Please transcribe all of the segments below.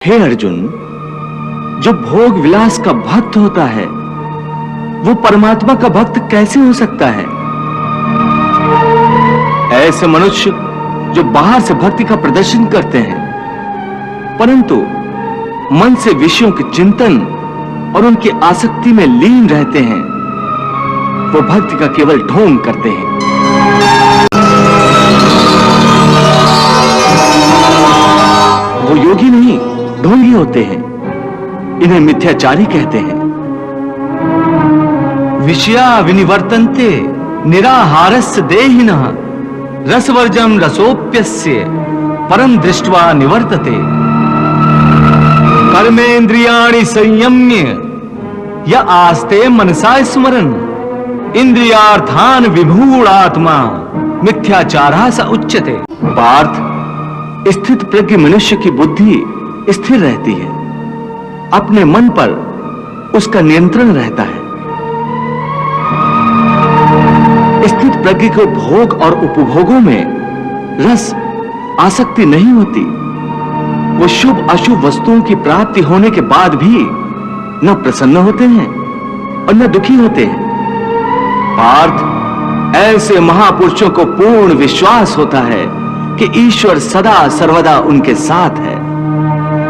हे अर्जुन, जो भोग विलास का भक्त होता है वो परमात्मा का भक्त कैसे हो सकता है? ऐसे मनुष्य जो बाहर से भक्ति का प्रदर्शन करते हैं परंतु मन से विषयों के चिंतन और उनकी आसक्ति में लीन रहते हैं, वो भक्ति का केवल ढोंग करते हैं। वो योगी नहीं, ढोंगी होते हैं। इन्हें मिथ्याचारी कहते हैं। विषया विनिवर्तन्ते निराहारस्य देहिनः रसवर्जम रसोप्यस्य परम दृष्ट्वा निवर्तते। कर्मेन्द्रियाणि संयम्य य आस्ते मनसा स्मरन् इंद्रियार्थान विभूढ़ात्मा मिथ्याचारः स उच्यते। पार्थ, स्थित प्रज्ञ मनुष्य की बुद्धि स्थिर रहती है, अपने मन पर उसका नियंत्रण रहता है। स्थित प्रज्ञ को भोग और उपभोगों में रस आसक्ति नहीं होती। वो शुभ अशुभ वस्तुओं की प्राप्ति होने के बाद भी न प्रसन्न होते हैं और न दुखी होते हैं। पार्थ, ऐसे महापुरुषों को पूर्ण विश्वास होता है कि ईश्वर सदा सर्वदा उनके साथ है,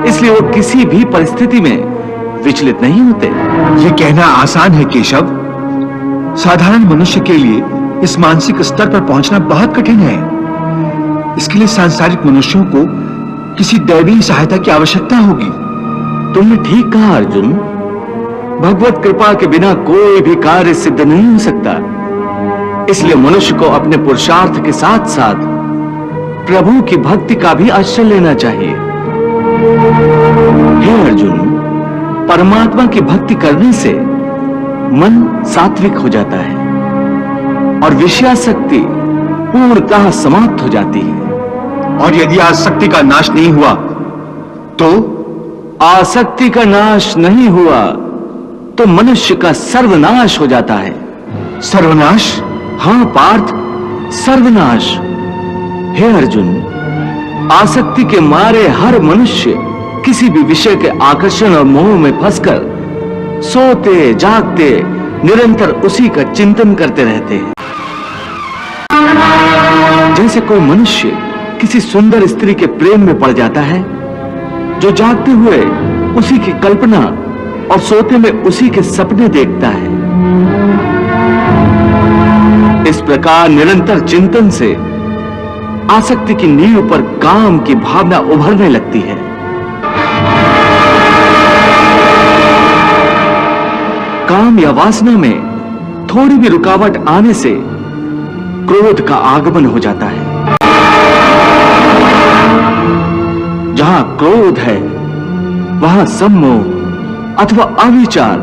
इसलिए वो किसी भी परिस्थिति में विचलित नहीं होते। ये कहना आसान है केशव, साधारण मनुष्य के लिए इस मानसिक स्तर पर पहुंचना बहुत कठिन है। इसके लिए सांसारिक मनुष्यों को किसी दैवीय सहायता की आवश्यकता होगी। तुमने ठीक कहा अर्जुन, भगवत कृपा के बिना कोई भी कार्य सिद्ध नहीं हो सकता। इसलिए मनुष्य को अपने पुरुषार्थ के साथ साथ प्रभु की भक्ति का भी आश्रय लेना चाहिए। हे अर्जुन, परमात्मा की भक्ति करने से मन सात्विक हो जाता है और विषयासक्ति पूर्णतः समाप्त हो जाती है। और यदि आसक्ति का नाश नहीं हुआ तो? आसक्ति का नाश नहीं हुआ तो मनुष्य का सर्वनाश हो जाता है। सर्वनाश? हां पार्थ, सर्वनाश। हे अर्जुन, आसक्ति के मारे हर मनुष्य किसी भी विषय के आकर्षण और मोह में फंसकर सोते जागते निरंतर उसी का चिंतन करते रहते हैं। जैसे कोई मनुष्य किसी सुंदर स्त्री के प्रेम में पड़ जाता है, जो जागते हुए उसी की कल्पना और सोते में उसी के सपने देखता है। इस प्रकार निरंतर चिंतन से आसक्ति की नींव पर काम की भावना उभरने लगती है। काम या वासना में थोड़ी भी रुकावट आने से क्रोध का आगमन हो जाता है। जहां क्रोध है वहां सम्मोह अथवा अविचार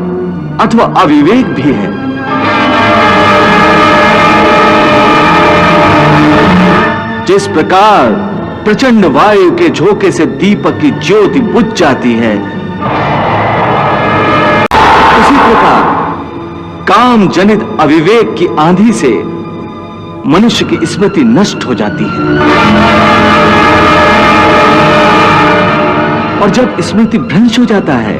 अथवा अविवेक भी है। जिस प्रकार प्रचंड वायु के झोंके से दीपक की ज्योति बुझ जाती है, उसी प्रकार काम जनित अविवेक की आंधी से मनुष्य की स्मृति नष्ट हो जाती है। और जब स्मृति भ्रंश हो जाता है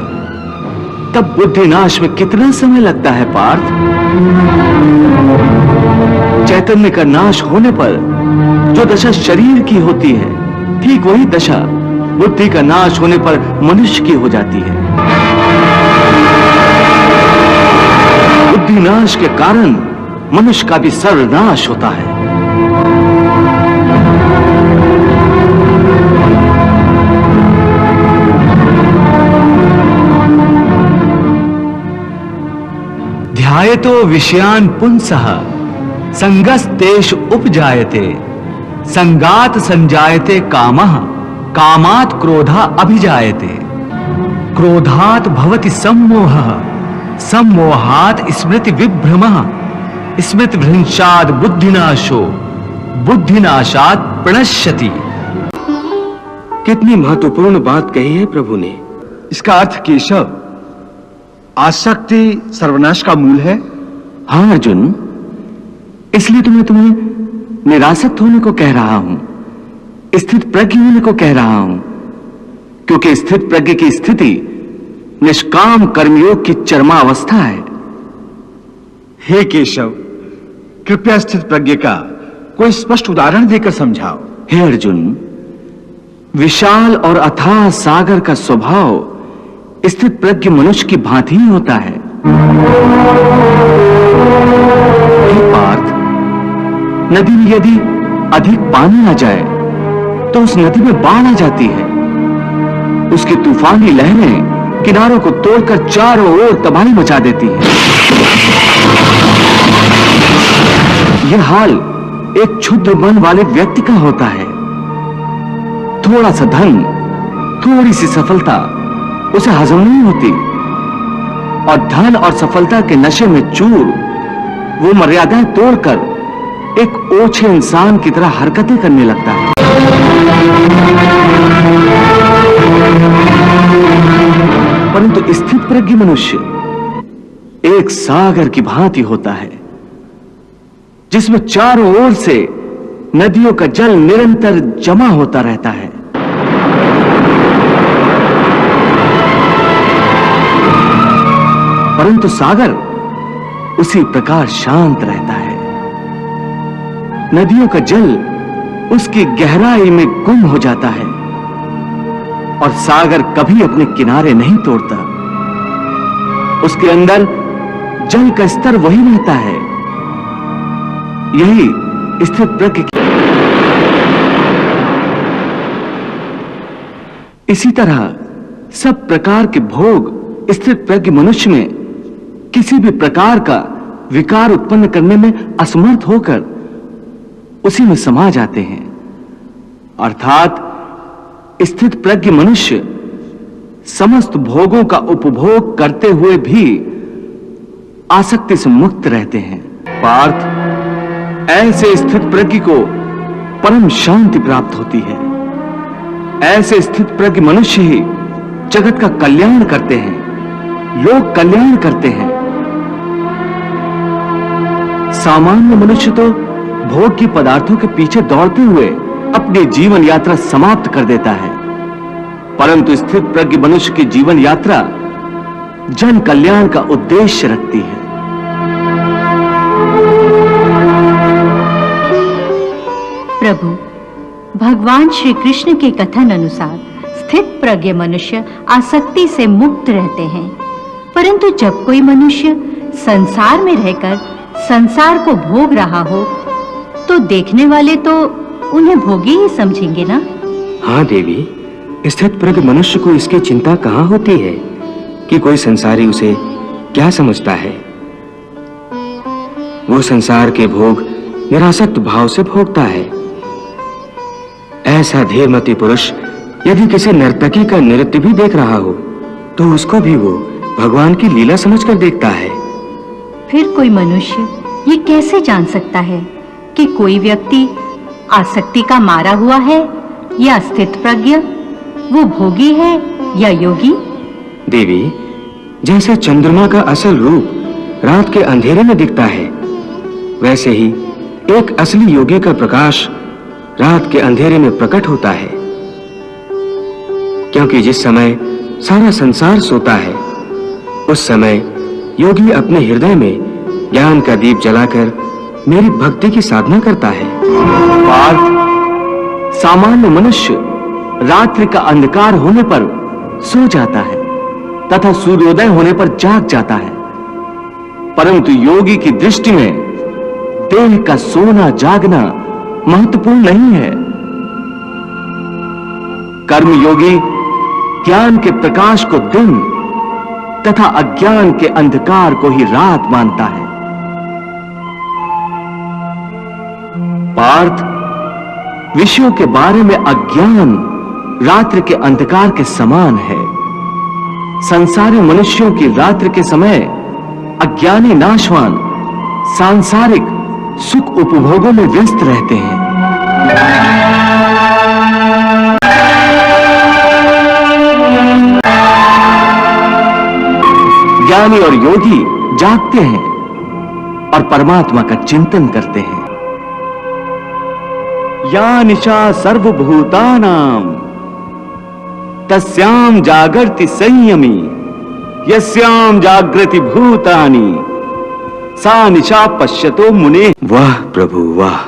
तब बुद्धिनाश में कितना समय लगता है पार्थ? चैतन्य का नाश होने पर जो दशा शरीर की होती है, ठीक वही दशा बुद्धि का नाश होने पर मनुष्य की हो जाती है। बुद्धि नाश के कारण मनुष्य का भी सर्वनाश होता है। ध्यायतो विषयान् पुंसः संगस्तेषु उपजायते संगात संजायते कामः कामात् क्रोधा अभिजायते क्रोधात् भवति सम्मोहः सम्मोहात् स्मृति विभ्रमः स्मृति भ्रंशात् बुद्धिनाशो बुद्धिनाशात् प्रणश्यति। कितनी महत्वपूर्ण बात कही है प्रभु ने। इसका अर्थ केशव, आसक्ति सर्वनाश का मूल है। हाँ अर्जुन, इसलिए तो मैं तुम्हें निरासक्त होने को कह रहा हूं, स्थित प्रज्ञ होने को कह रहा हूं, क्योंकि स्थित प्रज्ञ की स्थिति निष्काम कर्मयोग की चरमावस्था है। हे केशव, कृपया स्थित प्रज्ञ का कोई स्पष्ट उदाहरण देकर समझाओ। हे अर्जुन, विशाल और अथाह सागर का स्वभाव स्थित प्रज्ञ मनुष्य की भांति ही होता है। हे पार्थ, नदी में यदि अधिक पानी आ जाए तो उस नदी में बाढ़ आ जाती है। उसकी तूफानी लहरें किनारों को तोड़कर चारों ओर तबाही मचा देती हैं। यह हाल एक क्षुद्र मन वाले व्यक्ति का होता है। थोड़ा सा धन, थोड़ी सी सफलता उसे हजम नहीं होती और धन और सफलता के नशे में चूर वो मर्यादाएं तोड़कर एक ओछे इंसान की तरह हरकतें करने लगता है। परंतु स्थित प्रज्ञ मनुष्य एक सागर की भांति होता है, जिसमें चारों ओर से नदियों का जल निरंतर जमा होता रहता है। परंतु सागर उसी प्रकार शांत रहता है। नदियों का जल उसकी गहराई में गुम हो जाता है और सागर कभी अपने किनारे नहीं तोड़ता। उसके अंदर जल का स्तर वही रहता है। यही स्थित प्रज्ञ की। इसी तरह सब प्रकार के भोग स्थित प्रज्ञ मनुष्य में किसी भी प्रकार का विकार उत्पन्न करने में असमर्थ होकर उसी में समा जाते हैं। अर्थात स्थित प्रज्ञ मनुष्य समस्त भोगों का उपभोग करते हुए भी आसक्ति से मुक्त रहते हैं। पार्थ, ऐसे स्थित प्रज्ञ को परम शांति प्राप्त होती है। ऐसे स्थित प्रज्ञ मनुष्य ही जगत का कल्याण करते हैं, लोक कल्याण करते हैं। सामान्य मनुष्य तो भोग की पदार्थों के पीछे दौड़ते हुए अपनी जीवन यात्रा समाप्त कर देता है, परंतु स्थित प्रज्ञ मनुष्य की जीवन यात्रा जन कल्याण का उद्देश्य रखती है। प्रभु, भगवान श्री कृष्ण के कथन अनुसार स्थित प्रज्ञ मनुष्य आसक्ति से मुक्त रहते हैं, परंतु जब कोई मनुष्य संसार में रहकर संसार को भोग रहा हो तो देखने वाले तो उन्हें भोगी ही समझेंगे ना? हाँ देवी, स्थित प्रज्ञ मनुष्य को इसकी चिंता कहाँ होती है कि कोई संसारी उसे क्या समझता है। वो संसार के भोग निरासक्त भाव से भोगता है। ऐसा धीरमती पुरुष यदि किसी नर्तकी का नृत्य भी देख रहा हो तो उसको भी वो भगवान की लीला समझकर देखता है। फिर कोई मनुष्य ये कैसे जान सकता है कि कोई व्यक्ति आसक्ति का मारा हुआ है या स्थित प्रज्ञ, वो भोगी है या योगी? देवी, जैसे चंद्रमा का असल रूप रात के अंधेरे में दिखता है, वैसे ही एक असली योगी का प्रकाश रात के अंधेरे में प्रकट होता है। क्योंकि जिस समय सारा संसार सोता है, उस समय योगी अपने हृदय में ज्ञान का दीप जलाकर मेरी भक्ति की साधना करता है। पार्थ, सामान्य मनुष्य रात्रि का अंधकार होने पर सो जाता है तथा सूर्योदय होने पर जाग जाता है, परंतु योगी की दृष्टि में देह का सोना जागना महत्वपूर्ण नहीं है। कर्मयोगी ज्ञान के प्रकाश को दिन तथा अज्ञान के अंधकार को ही रात मानता है। पार्थ, विषयों के बारे में अज्ञान रात्रि के अंधकार के समान है। संसारी मनुष्यों की रात्रि के समय अज्ञानी नाशवान सांसारिक सुख उपभोगों में व्यस्त रहते हैं। ज्ञानी और योगी जागते हैं और परमात्मा का चिंतन करते हैं। या निशा सर्वभूतानां तस्याम जागर्ति संयमी यस्याम जागृति भूतानि सा निशा पश्यतो मुने। वाह प्रभु वाह।